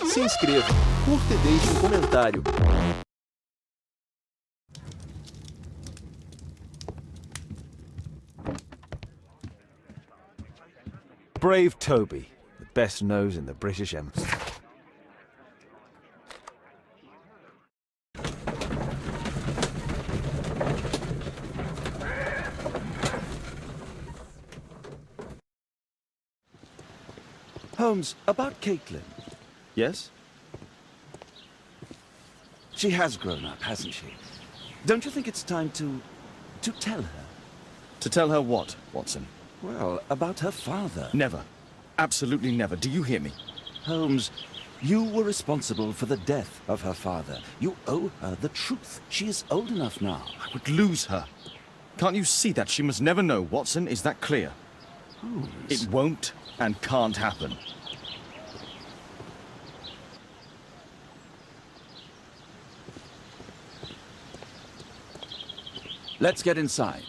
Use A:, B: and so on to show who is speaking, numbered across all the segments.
A: se inscreva, curta e deixe um comentário.
B: Brave Toby, the best nose in the British Empire.
C: Holmes, about Katelyn.
B: Yes?
C: She has grown up, hasn't she? Don't you think it's time to tell her?
D: To tell her what, Watson?
C: Well, about her father.
D: Never. Absolutely never. Do you hear me?
C: Holmes, you were responsible for the death of her father. You owe her the truth. She is old enough now.
D: I would lose her. Can't you see that? She must never know, Watson. Is that clear?
C: Holmes.
D: It won't and can't happen.
C: Let's get inside.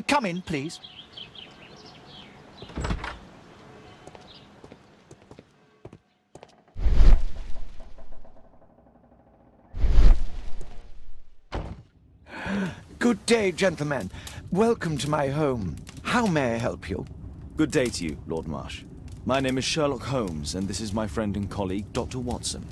E: Come in, please. Good day, gentlemen. Welcome to my home. How may I help you?
B: Good day to you, Lord Marsh. My name is Sherlock Holmes, and this is my friend and colleague, Dr. Watson.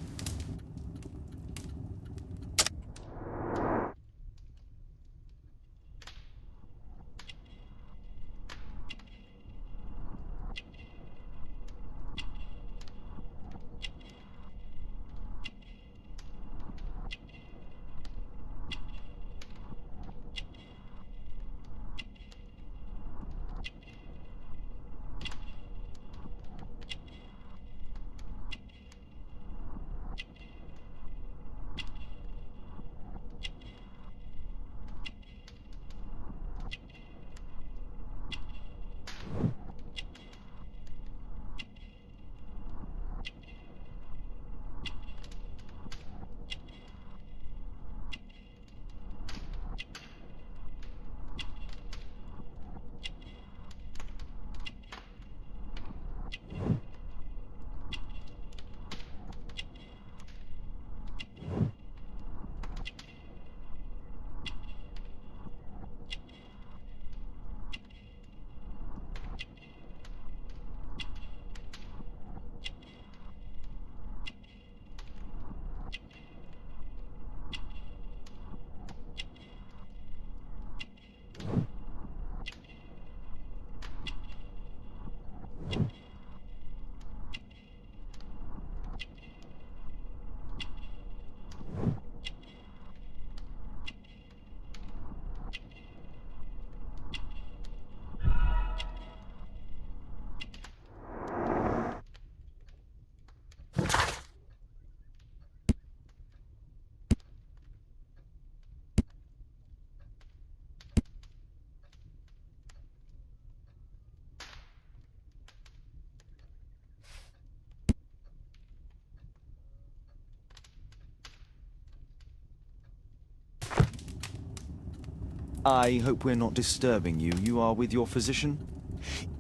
B: I hope we're not disturbing you. You are with your physician?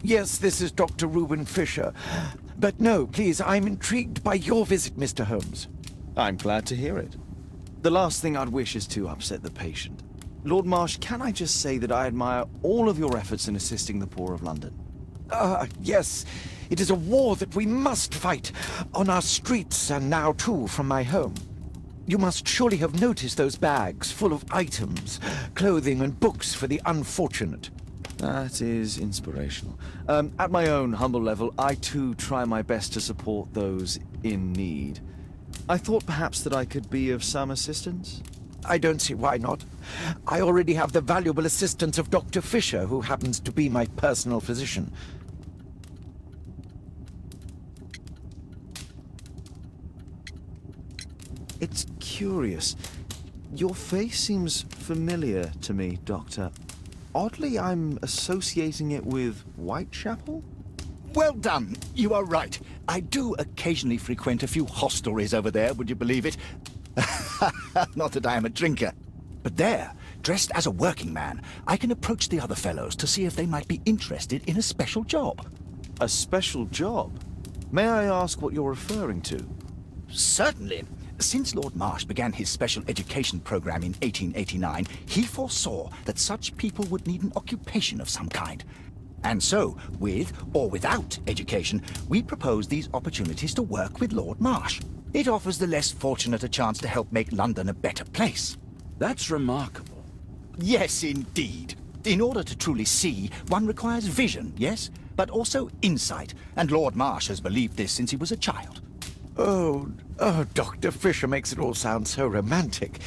E: Yes, this is Dr. Reuben Fisher. But no, please, I'm intrigued by your visit, Mr. Holmes.
B: I'm glad to hear it. The last thing I'd wish is to upset the patient. Lord Marsh, can I just say that I admire all of your efforts in assisting the poor of London?
E: Yes. It is a war that we must fight, on our streets and now, too, from my home. You must surely have noticed those bags full of items, clothing and books for the unfortunate.
B: That is inspirational. At my own humble level, I too try my best to support those in need. I thought perhaps that I could be of some assistance.
E: I don't see why not. I already have the valuable assistance of Dr. Fisher, who happens to be my personal physician.
B: It's curious. Your face seems familiar to me, Doctor. Oddly, I'm associating it with Whitechapel?
F: Well done. You are right. I do occasionally frequent a few hostelries over there, would you believe it? Not that I am a drinker. But there, dressed as a working man, I can approach the other fellows to see if they might be interested in a special job.
B: A special job? May I ask what you're referring to?
F: Certainly. Since Lord Marsh began his special education program in 1889, he foresaw that such people would need an occupation of some kind. And so, with or without education, we propose these opportunities to work with Lord Marsh. It offers the less fortunate a chance to help make London a better place.
C: That's remarkable.
F: Yes, indeed. In order to truly see, one requires vision, yes? But also insight, and Lord Marsh has believed this since he was a child.
E: Oh, Dr. Fisher makes it all sound so romantic.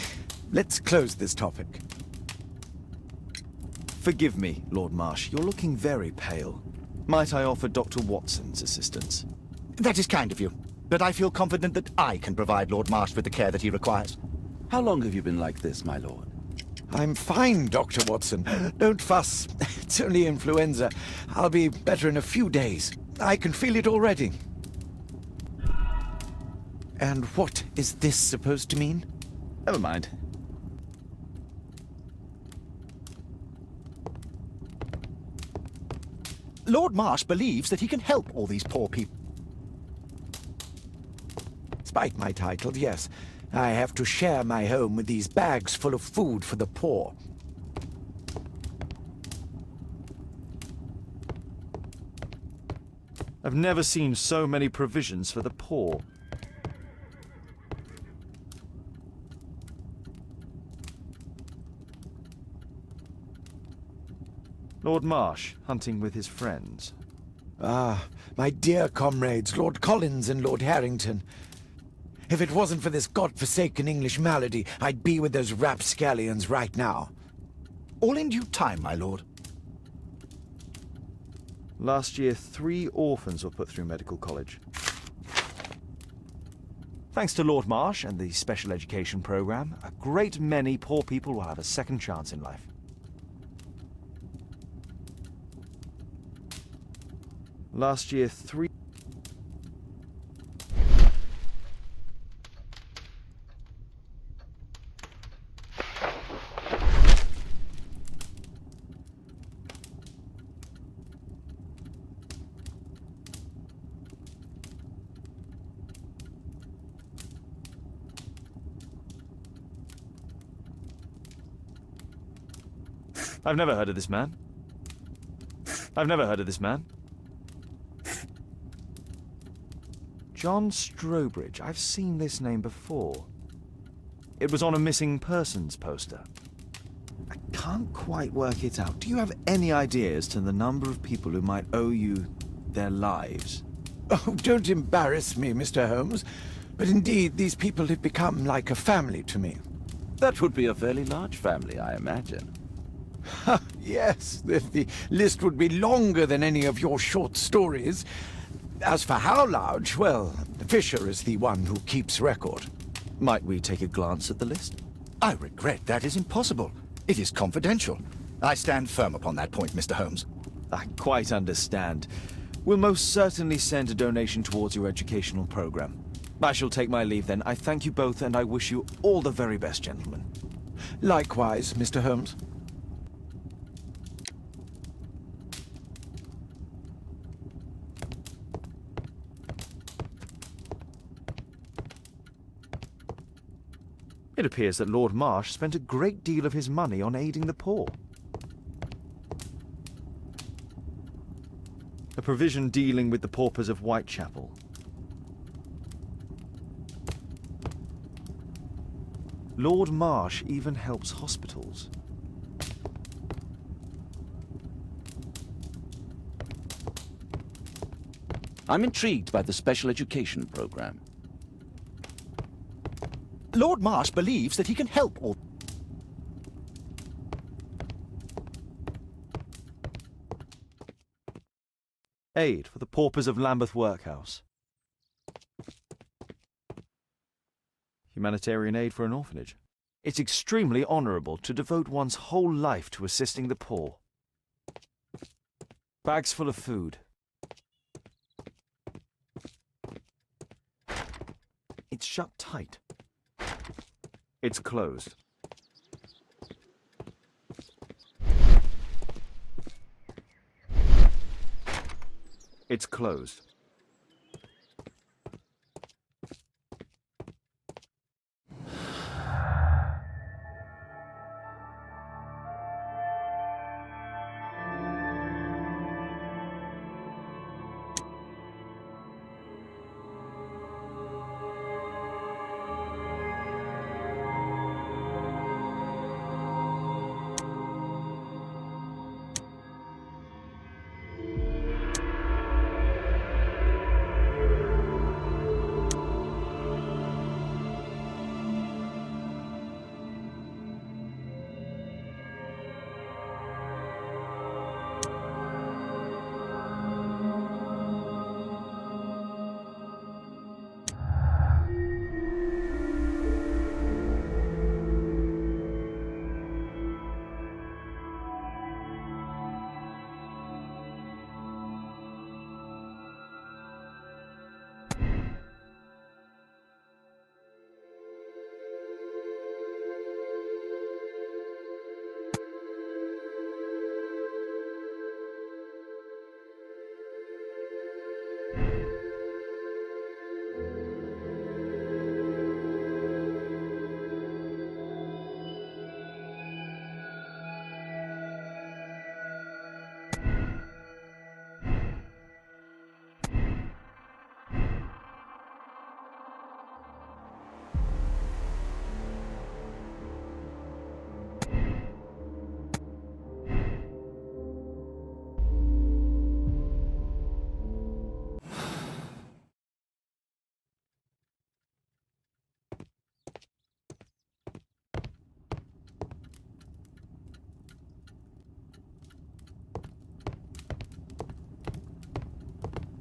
E: Let's close this topic.
B: Forgive me, Lord Marsh. You're looking very pale. Might I offer Dr. Watson's assistance?
F: That is kind of you, but I feel confident that I can provide Lord Marsh with the care that he requires.
C: How long have you been like this, my lord?
E: I'm fine, Dr. Watson. Don't fuss. It's only influenza. I'll be better in a few days. I can feel it already. And what is this supposed to mean?
B: Never mind.
F: Lord Marsh believes that he can help all these poor people.
E: Despite my title, yes. I have to share my home with these bags full of food for the poor.
B: I've never seen so many provisions for the poor. Lord Marsh, hunting with his friends.
E: Ah, my dear comrades, Lord Collins and Lord Harrington. If it wasn't for this godforsaken English malady, I'd be with those rapscallions right now.
F: All in due time, my lord.
B: Last year, 3 orphans were put through medical college. Thanks to Lord Marsh and the special education program, a great many poor people will have a second chance in life. Last year, 3... I've never heard of this man. I've never heard of this man. John Strobridge. I've seen this name before. It was on a missing persons poster. I can't quite work it out. Do you have any idea as to the number of people who might owe you their lives?
E: Oh, don't embarrass me, Mr. Holmes. But indeed, these people have become like a family to me.
C: That would be a fairly large family, I imagine.
E: Yes, the list would be longer than any of your short stories. As for how large, well, Fisher is the one who keeps record.
B: Might we take a glance at the list?
F: I regret that is impossible. It is confidential. I stand firm upon that point, Mr. Holmes.
B: I quite understand. We'll most certainly send a donation towards your educational program. I shall take my leave then. I thank you both and I wish you all the very best, gentlemen.
E: Likewise, Mr. Holmes.
B: It appears that Lord Marsh spent a great deal of his money on aiding the poor. A provision dealing with the paupers of Whitechapel. Lord Marsh even helps hospitals.
C: I'm intrigued by the special education program.
F: Lord Marsh believes that he can help all...
B: Aid for the paupers of Lambeth Workhouse. Humanitarian aid for an orphanage. It's extremely honourable to devote one's whole life to assisting the poor. Bags full of food. It's shut tight. It's closed. It's closed.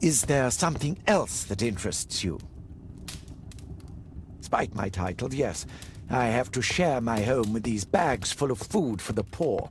E: Is there something else that interests you? Despite my title, yes, I have to share my home with these bags full of food for the poor.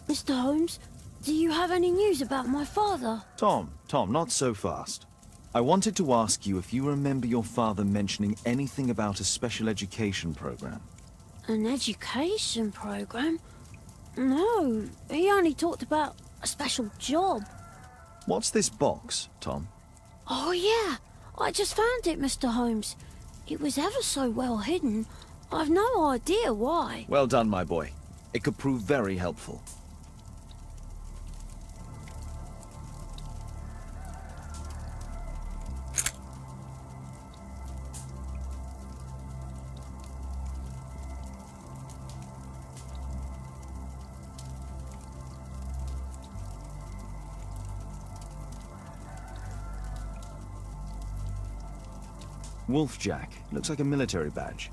G: Mr. Holmes, do you have any news about my father?
B: Tom, not so fast. I wanted to ask you if you remember your father mentioning anything about a special education program.
G: An education program? No, he only talked about a special job.
B: What's this box, Tom?
G: Oh yeah, I just found it, Mr. Holmes. It was ever so well hidden. I've no idea why.
B: Well done, my boy. It could prove very helpful. Wolfjack. Looks like a military badge.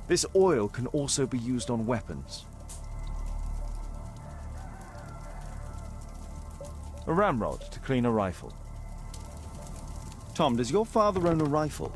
B: This oil can also be used on weapons. A ramrod to clean a rifle. Tom, does your father own a rifle?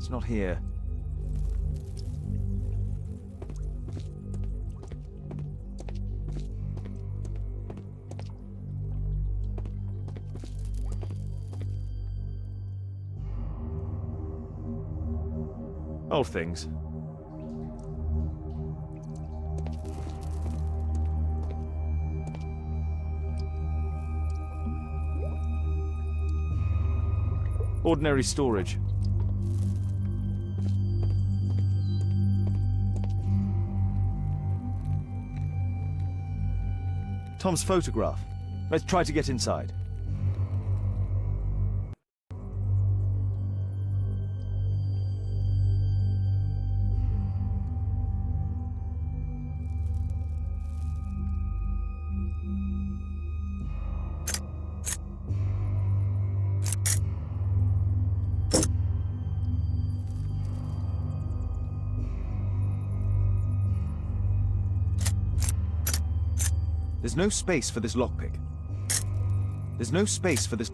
B: It's not here. Old things. Ordinary storage. Tom's photograph. Let's try to get inside. There's no space for this lockpick. There's no space for this.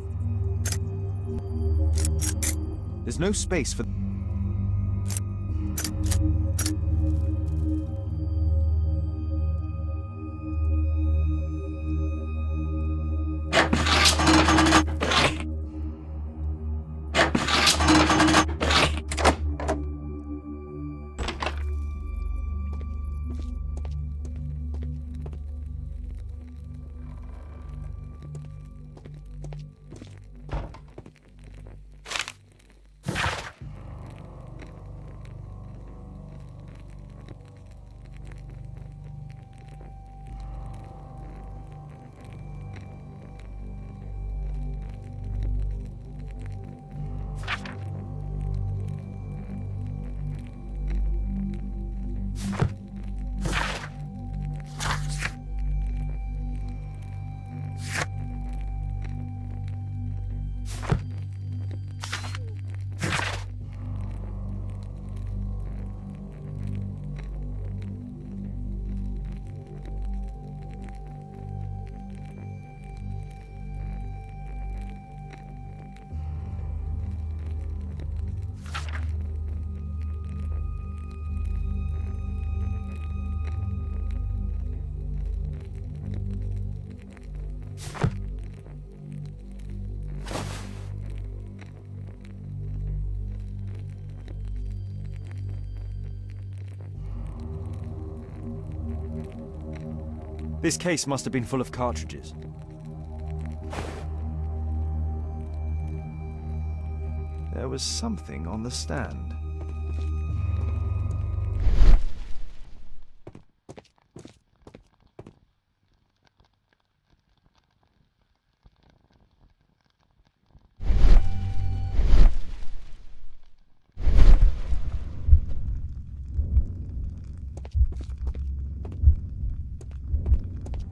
B: There's no space for. This case must have been full of cartridges. There was something on the stand.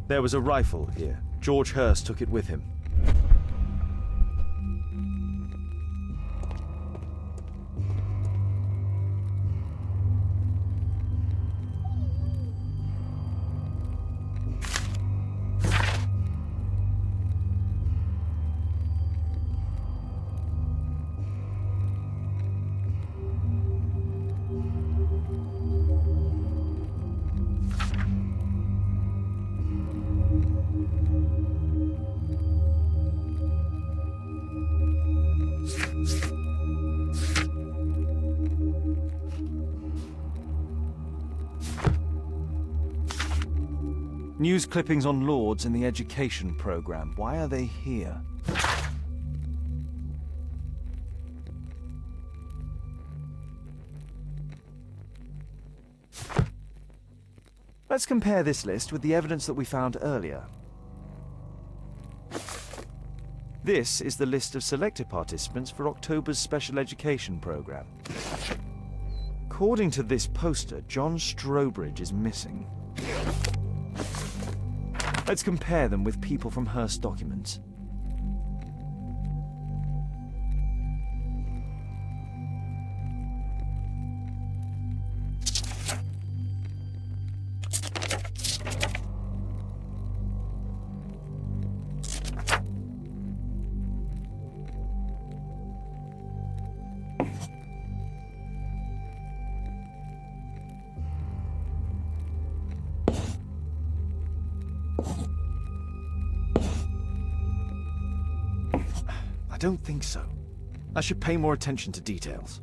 B: There was a rifle here. George Hurst took it with him. News clippings on Lords in the education program. Why are they here? Let's compare this list with the evidence that we found earlier. This is the list of selected participants for October's special education program. According to this poster, John Strobridge is missing. Let's compare them with people from Hearst documents. don't think so. I should pay more attention to details.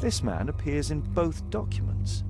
B: This man appears in both documents.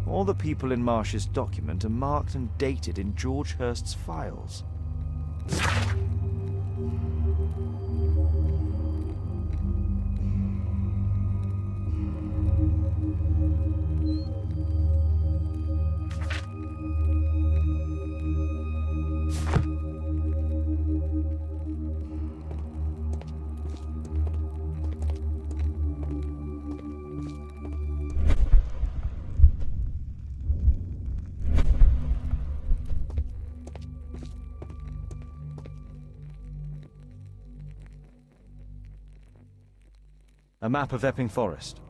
B: All the people in Marsh's document are marked and dated in George Hurst's files. A map of Epping Forest.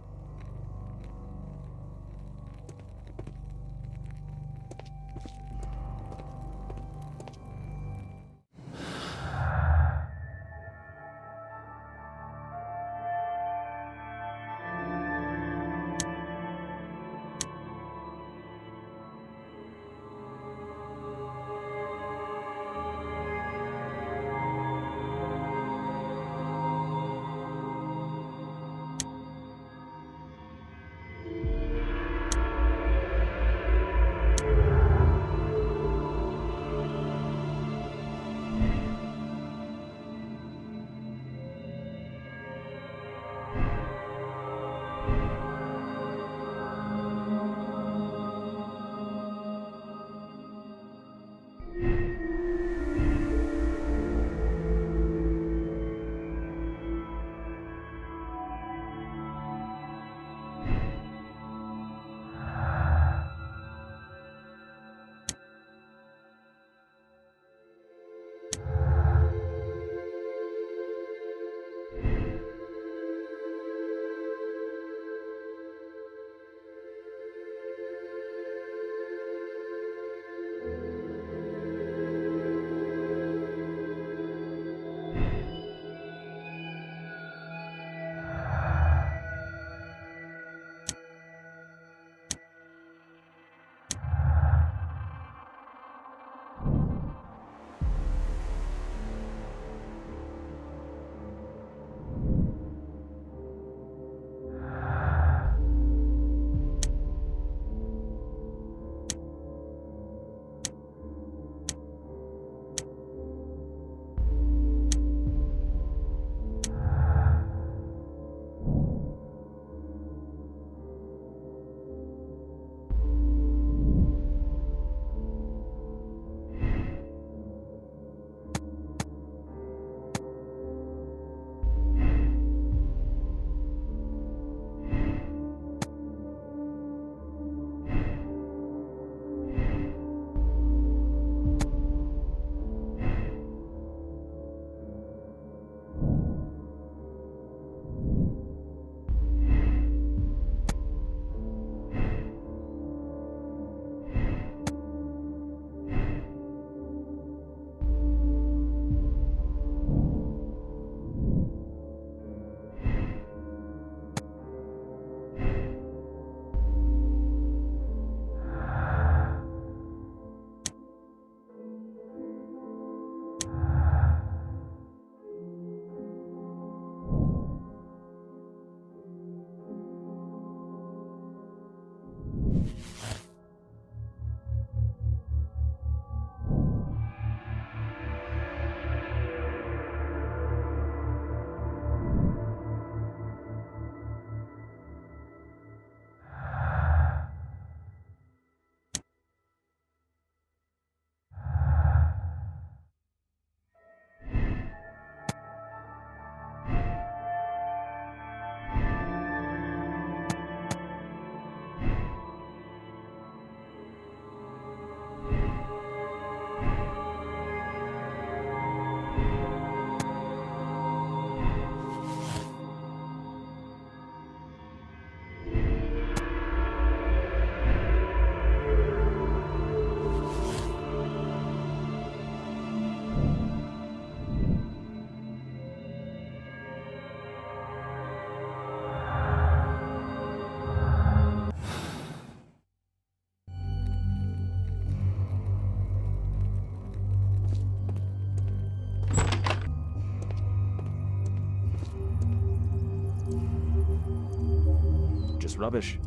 B: just rubbish.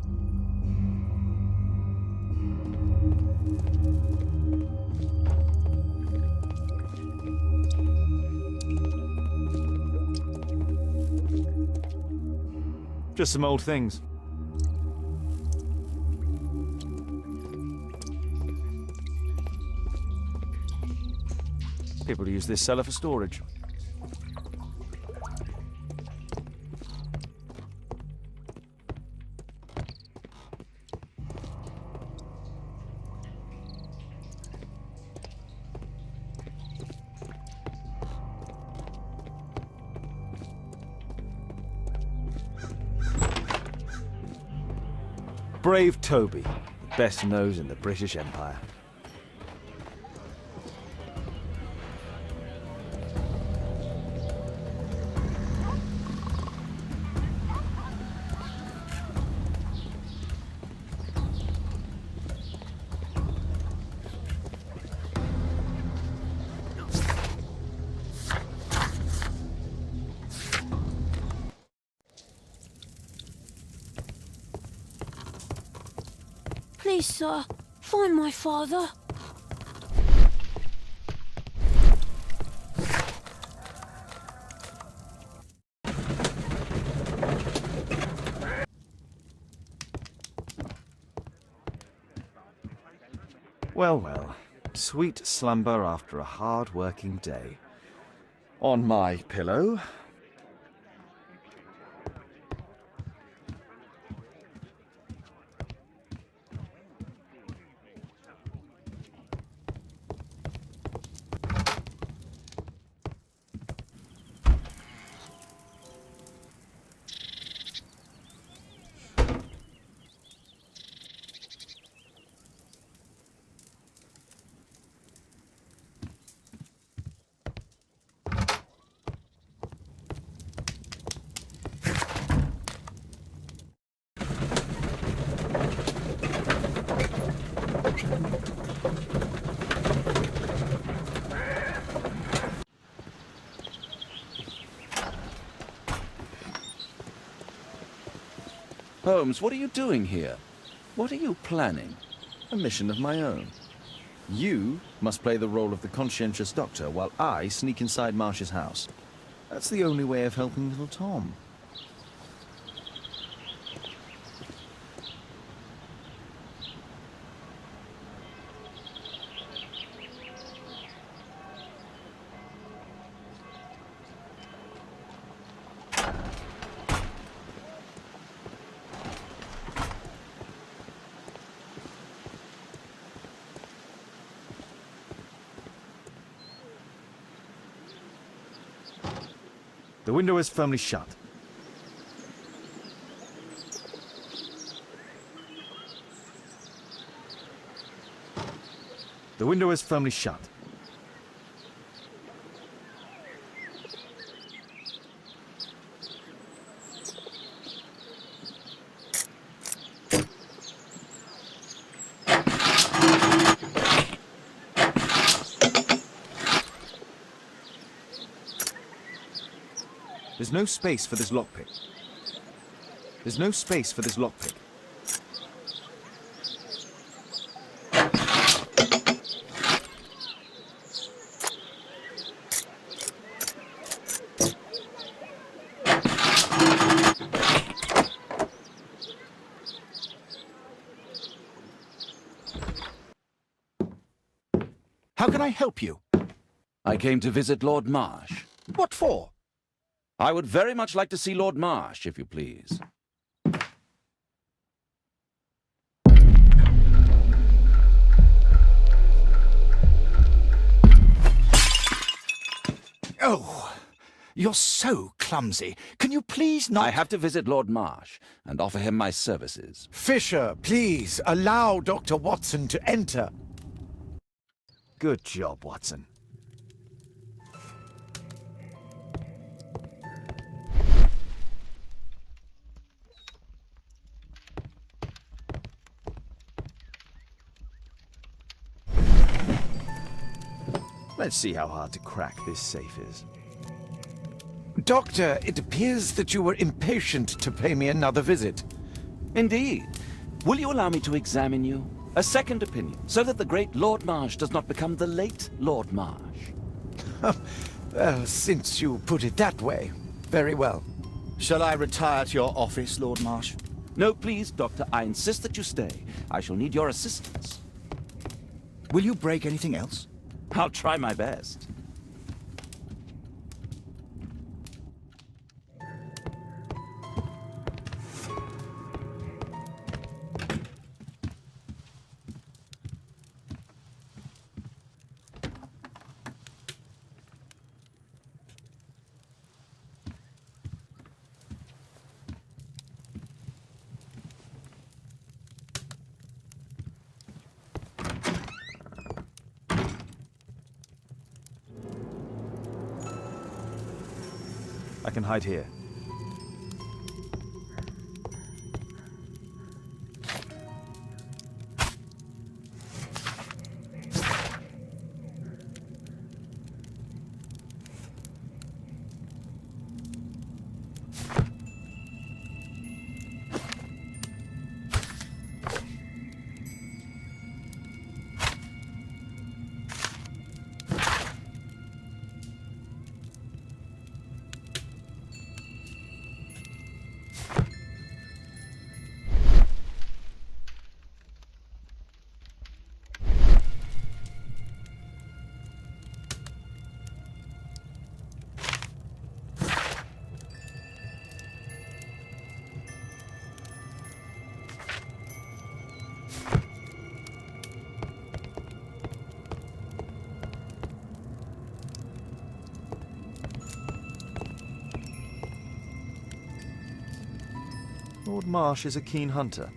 B: Just some old things. People use this cellar for storage. Brave Toby, the best nose in the British Empire.
G: Please, sir, find my father.
B: Well, well. Sweet slumber after a hard-working day. On my pillow.
C: Holmes, what are you doing here? What are you planning?
D: A mission of my own. You must play the role of the conscientious doctor while I sneak inside Marsh's house. That's the only way of helping little Tom.
B: The window is firmly shut. The window is firmly shut. There's no space for this lockpick. There's no space for this lockpick.
F: How can I help you?
C: I came to visit Lord Marsh.
F: What for?
C: I would very much like to see Lord Marsh, if you please.
F: Oh, you're so clumsy. Can you please not...
C: I have to visit Lord Marsh and offer him my services.
E: Fisher, please, allow Dr. Watson to enter.
B: Good job, Watson. Let's see how hard to crack this safe is.
E: Doctor, it appears that you were impatient to pay me another visit.
C: Indeed. Will you allow me to examine you? A second opinion, so that the great Lord Marsh does not become the late Lord Marsh.
E: Well, since you put it that way, very well.
F: Shall I retire to your office, Lord Marsh?
C: No, please, Doctor. I insist that you stay. I shall need your assistance.
F: Will you break anything else?
C: I'll try my best.
B: I can hide here. Lord Marsh is a keen hunter.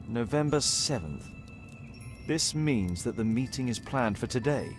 B: November 7th. This means that the meeting is planned for today.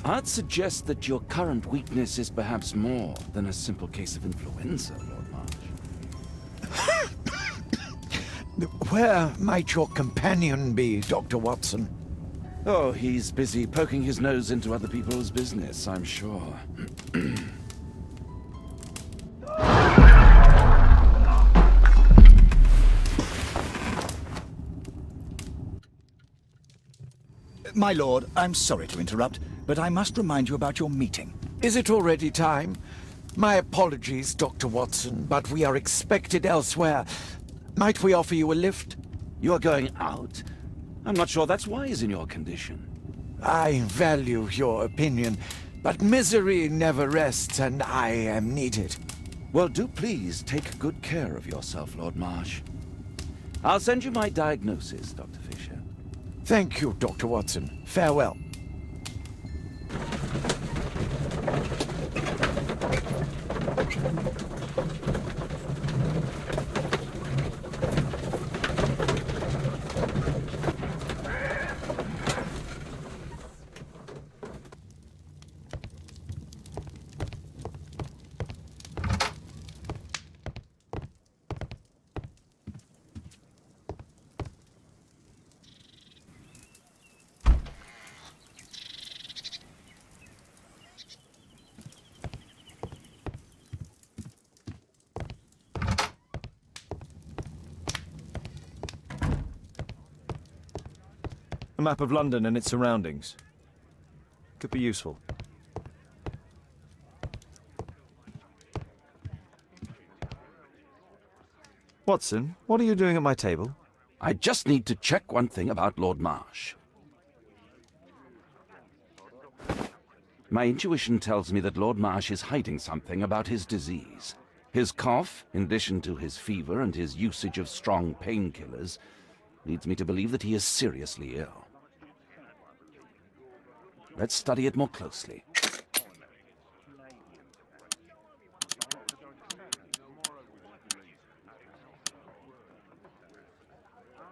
C: I'd suggest that your current weakness is perhaps more than a simple case of influenza, Lord Marsh.
E: Where might your companion be, Dr. Watson?
C: Oh, he's busy poking his nose into other people's business, I'm sure.
F: My lord, I'm sorry to interrupt, but I must remind you about your meeting.
E: Is it already time? My apologies, Dr. Watson, but we are expected elsewhere. Might we offer you a lift?
C: You're going out? I'm not sure that's wise in your condition.
E: I value your opinion, but misery never rests, and I am needed.
C: Well, do please take good care of yourself, Lord Marsh. I'll send you my diagnosis, Dr. Fisher.
E: Thank you, Dr. Watson. Farewell.
B: A map of London and its surroundings. Could be useful. Watson, what are you doing at my table?
C: I just need to check one thing about Lord Marsh. My intuition tells me that Lord Marsh is hiding something about his disease. His cough, in addition to his fever and his usage of strong painkillers, leads me to believe that he is seriously ill. Let's study it more closely.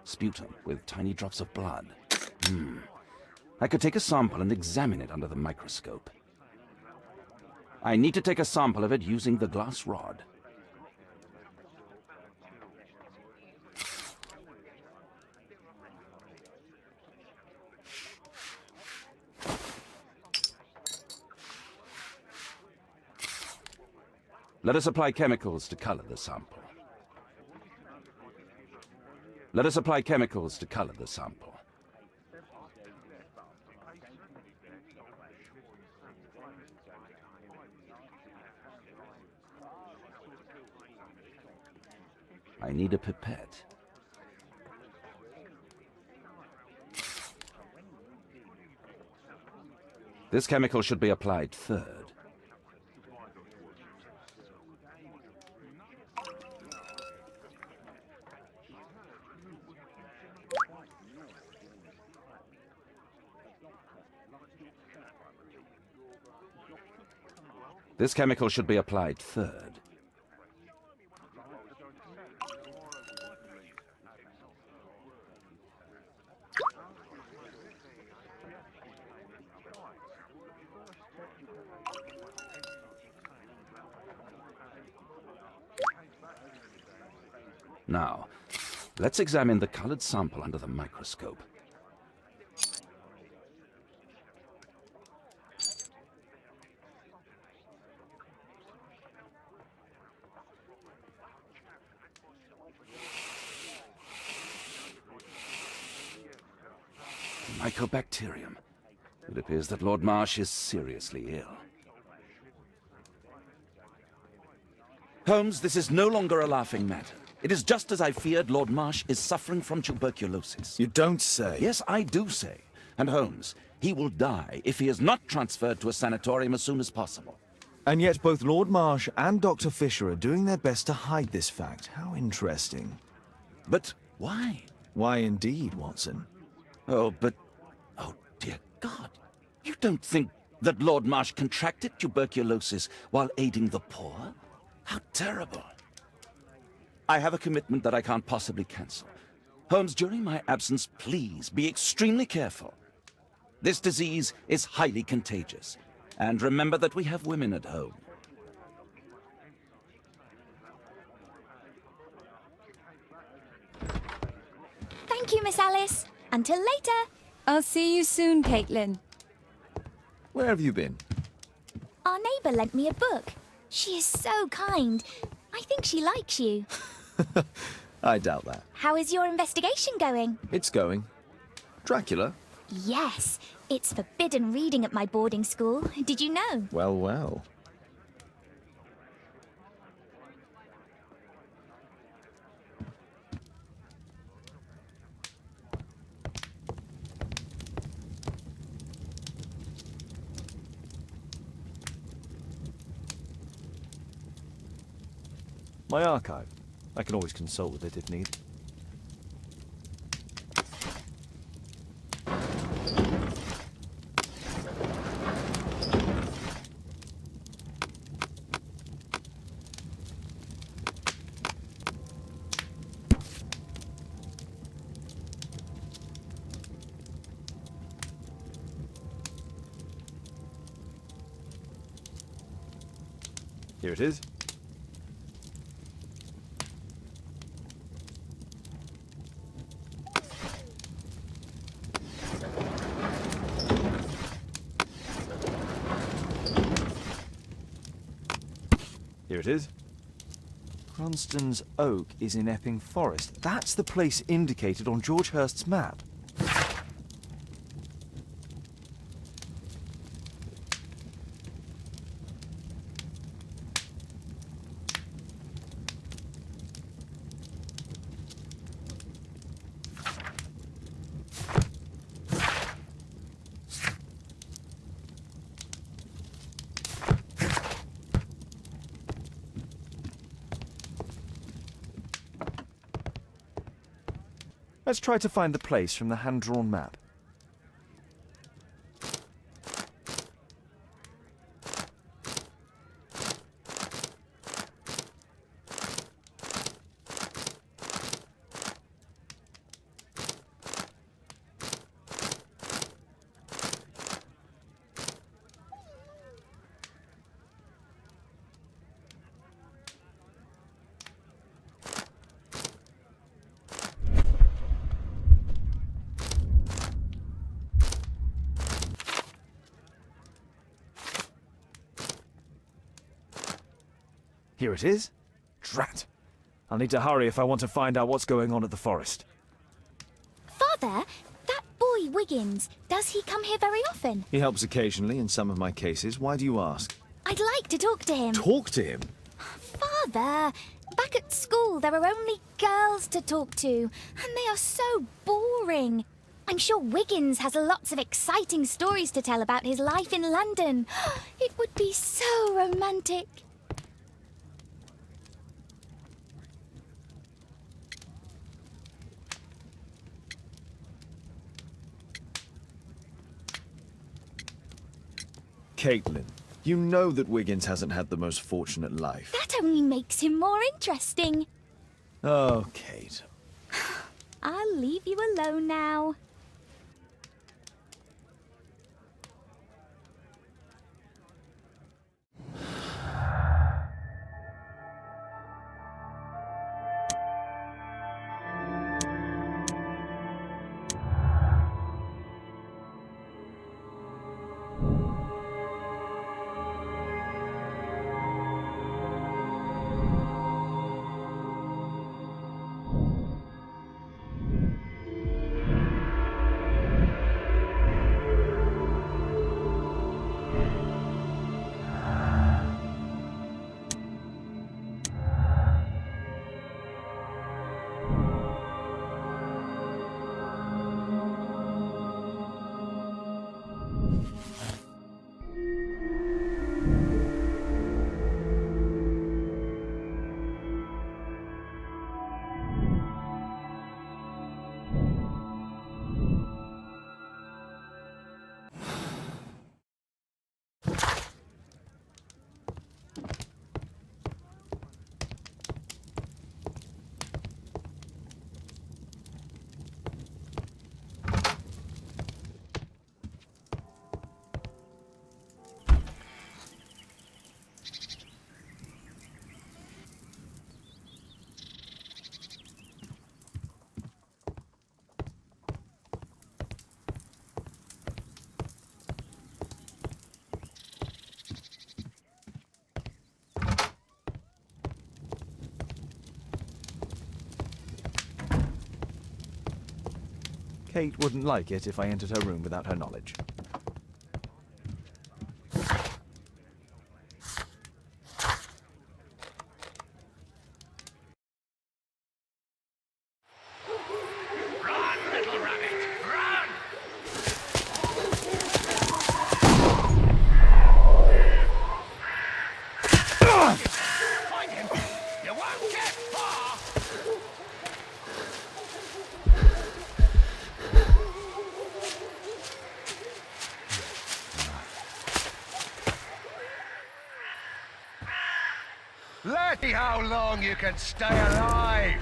C: Sputum with tiny drops of blood. I could take a sample and examine it under the microscope. I need to take a sample of it using the glass rod. Let us apply chemicals to color the sample. Let us apply chemicals to color the sample. I need a pipette. This chemical should be applied third. This chemical should be applied third. Now, let's examine the colored sample under the microscope. Mycobacterium. It appears that Lord Marsh is seriously ill. Holmes, this is no longer a laughing matter. It is just as I feared. Lord Marsh is suffering from tuberculosis.
B: You don't say.
C: Yes, I do say. And Holmes, he will die if he is not transferred to a sanatorium as soon as possible.
B: And yet both Lord Marsh and Dr. Fisher are doing their best to hide this fact. How interesting.
C: But why?
B: Why indeed, Watson?
C: Oh, dear God. You don't think that Lord Marsh contracted tuberculosis while aiding the poor? How terrible. I have a commitment that I can't possibly cancel. Holmes, during my absence, please be extremely careful. This disease is highly contagious. And remember that we have women at home.
H: Thank you, Miss Alice. Until later.
I: I'll see you soon, Caitlin.
B: Where have you been?
H: Our neighbour lent me a book. She is so kind. I think she likes you.
B: I doubt that.
H: How is your investigation going?
B: It's going. Dracula?
H: Yes, it's forbidden reading at my boarding school. Did you know?
B: Well, well. My archive. I can always consult with it if need. Here it is. Here it is. Cranston's Oak is in Epping Forest. That's the place indicated on George Hurst's map. Let's try to find the place from the hand-drawn map. Here it is. Drat. I'll need to hurry if I want to find out what's going on at the forest.
H: Father, that boy Wiggins, does he come here very often?
D: He helps occasionally in some of my cases. Why do you ask?
H: I'd like to talk to him.
D: Talk to him?
H: Father, back at school there are only girls to talk to, and they are so boring. I'm sure Wiggins has lots of exciting stories to tell about his life in London. It would be so romantic.
D: Katelyn, you know that Wiggins hasn't had the most fortunate life.
H: That only makes him more interesting.
D: Oh, Kate.
H: I'll leave you alone now.
B: Kate wouldn't like it if I entered her room without her knowledge.
J: Run, little rabbit, run! Find him! You won't Let's see how long you can stay alive.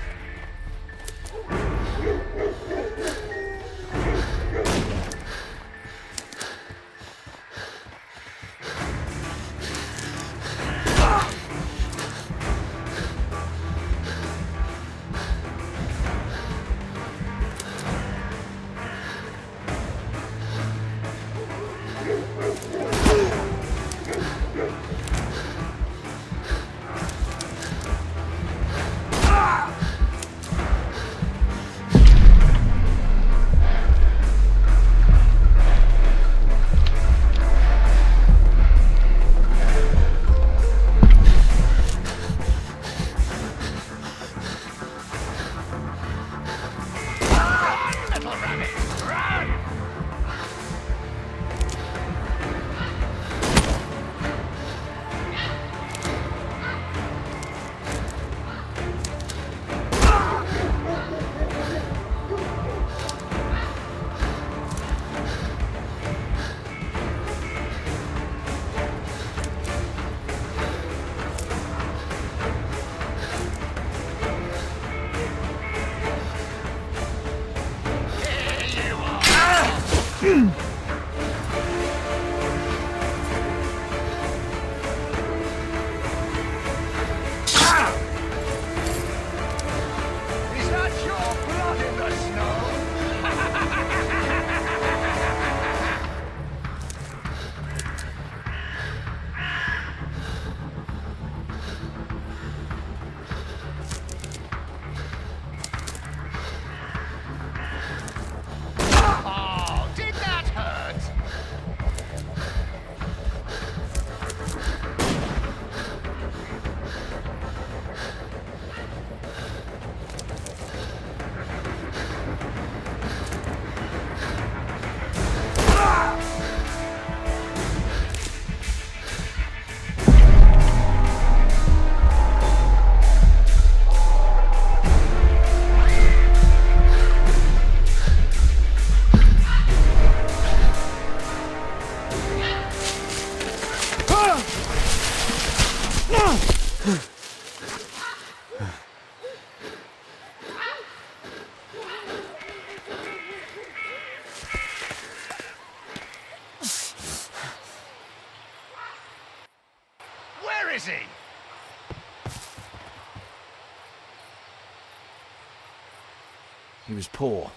J: Where is he?
B: He was poor.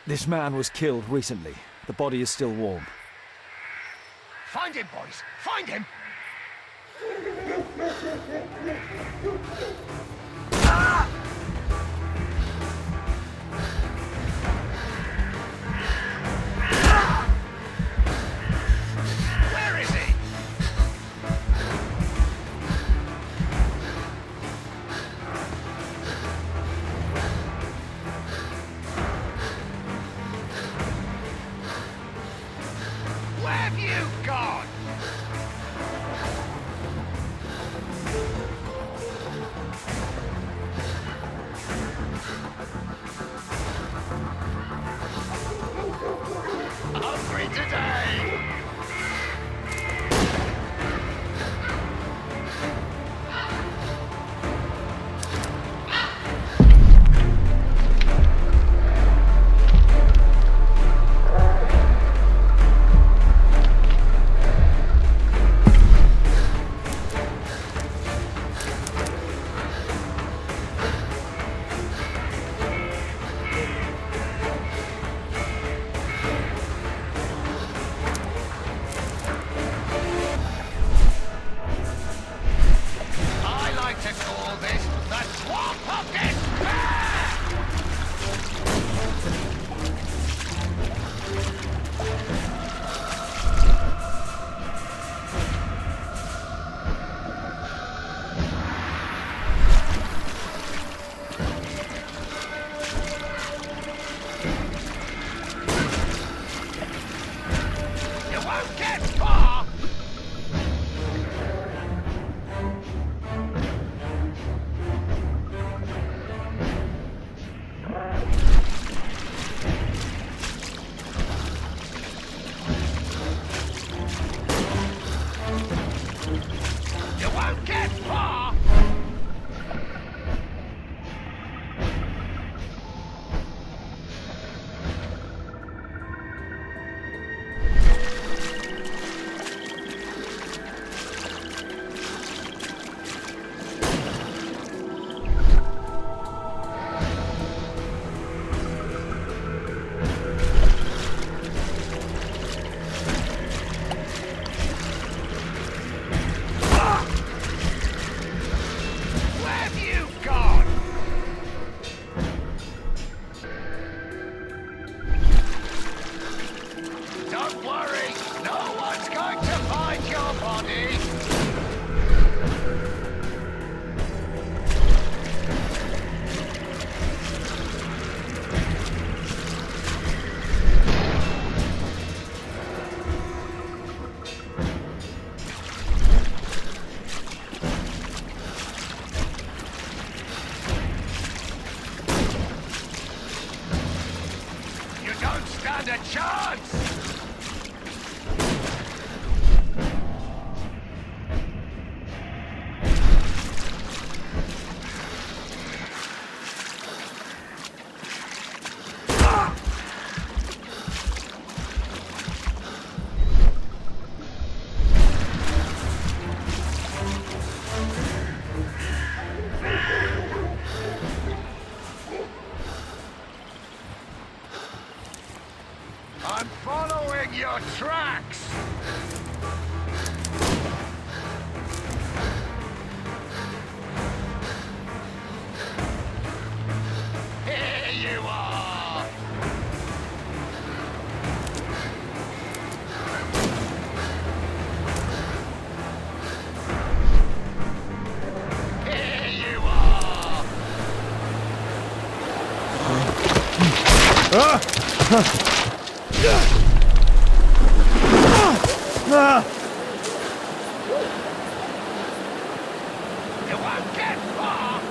B: This man was killed recently. The body is still warm.
J: Find him, boys! Find him! Ah! Where is he? Where have you gone? Hungry today! I like to call this the Swamp Pumpkin Fair! You won't get far! You Don't worry, no one's going to find your body. You don't stand a chance! I'm following your tracks! Here you are! Here you are! You won't get far!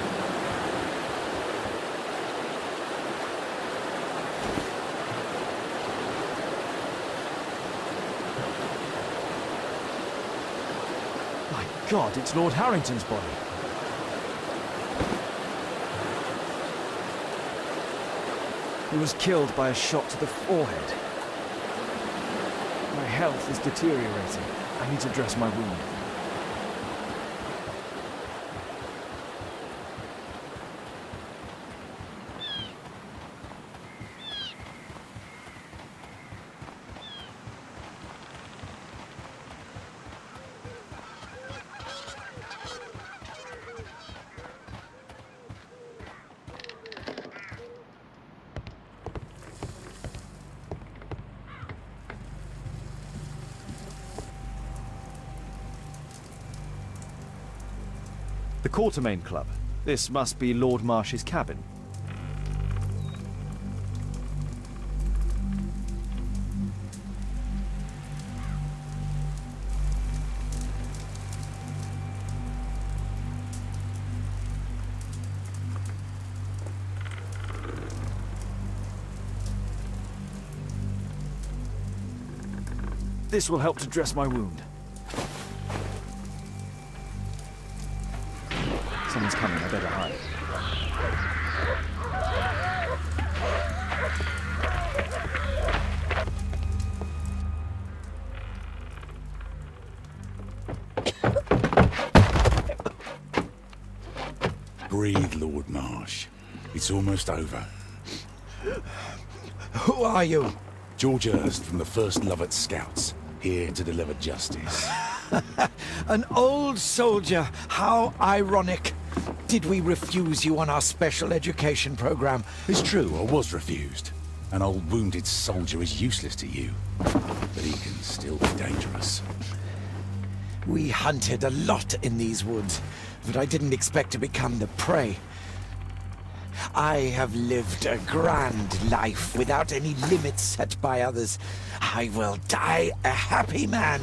B: My God, it's Lord Harrington's body. He was killed by a shot to the forehead. My health is deteriorating. I need to dress my wound. The Quartermain Club. This must be Lord Marsh's cabin. This will help to dress my wound. Someone's coming, I better hide.
K: Breathe, Lord Marsh. It's almost over.
E: Who are you?
K: George Hurst from the 1st Lovett Scouts, here to deliver justice.
E: An old soldier. How ironic. Did we refuse you on our special education program?
K: It's true, I was refused. An old wounded soldier is useless to you, but he can still be dangerous.
E: We hunted a lot in these woods, but I didn't expect to become the prey. I have lived a grand life without any limits set by others. I will die a happy man,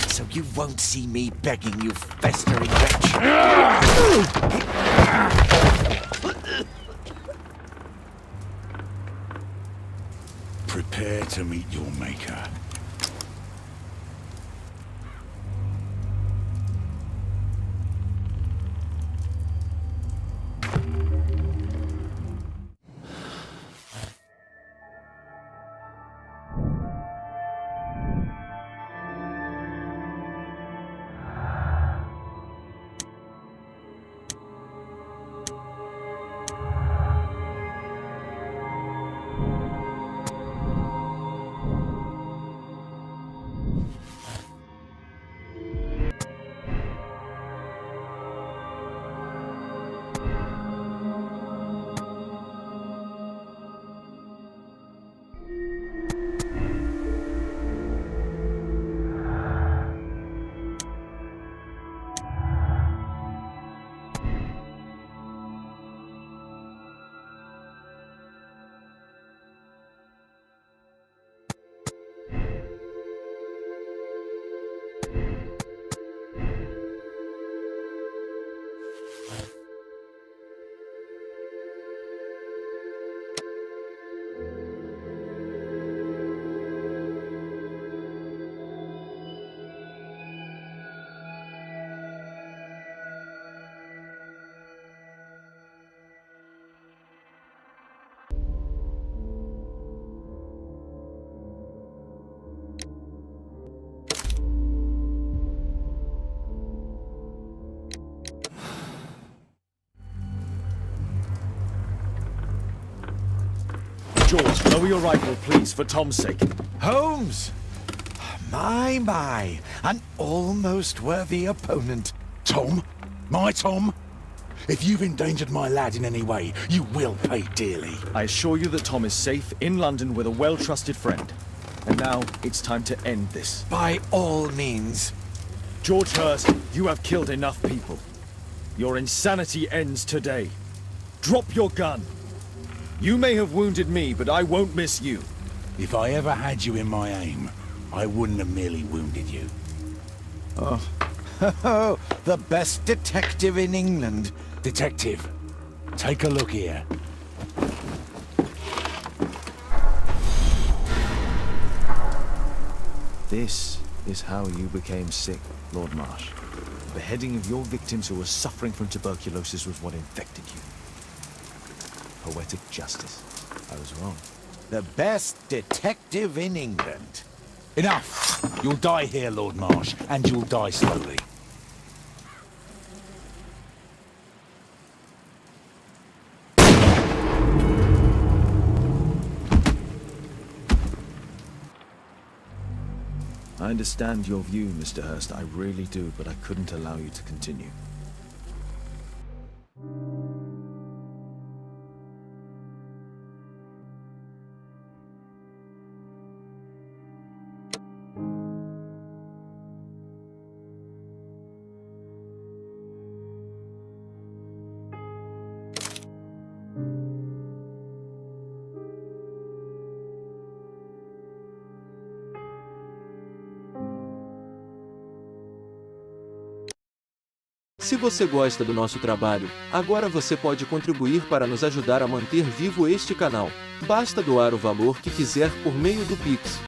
E: so you won't see me begging you, festering wretch.
K: Prepare to meet your maker.
B: George, lower your rifle, please, for Tom's sake.
E: Holmes! My, an almost worthy opponent.
K: Tom? My Tom? If you've endangered my lad in any way, you will pay dearly.
B: I assure you that Tom is safe in London with a well-trusted friend. And now, it's time to end this.
E: By all means.
B: George Hurst, you have killed enough people. Your insanity ends today. Drop your gun. You may have wounded me, but I won't miss you.
K: If I ever had you in my aim, I wouldn't have merely wounded you.
E: Oh, the best detective in England.
K: Detective, take a look here.
B: This is how you became sick, Lord Marsh. The beheading of your victims who were suffering from tuberculosis was what infected you. Poetic justice. I was wrong.
E: The best detective in England.
K: Enough! You'll die here, Lord Marsh, and you'll die slowly.
B: I understand your view, Mr. Hurst. I really do, but I couldn't allow you to continue.
A: Se você gosta do nosso trabalho, agora você pode contribuir para nos ajudar a manter vivo este canal. Basta doar o valor que quiser por meio do Pix.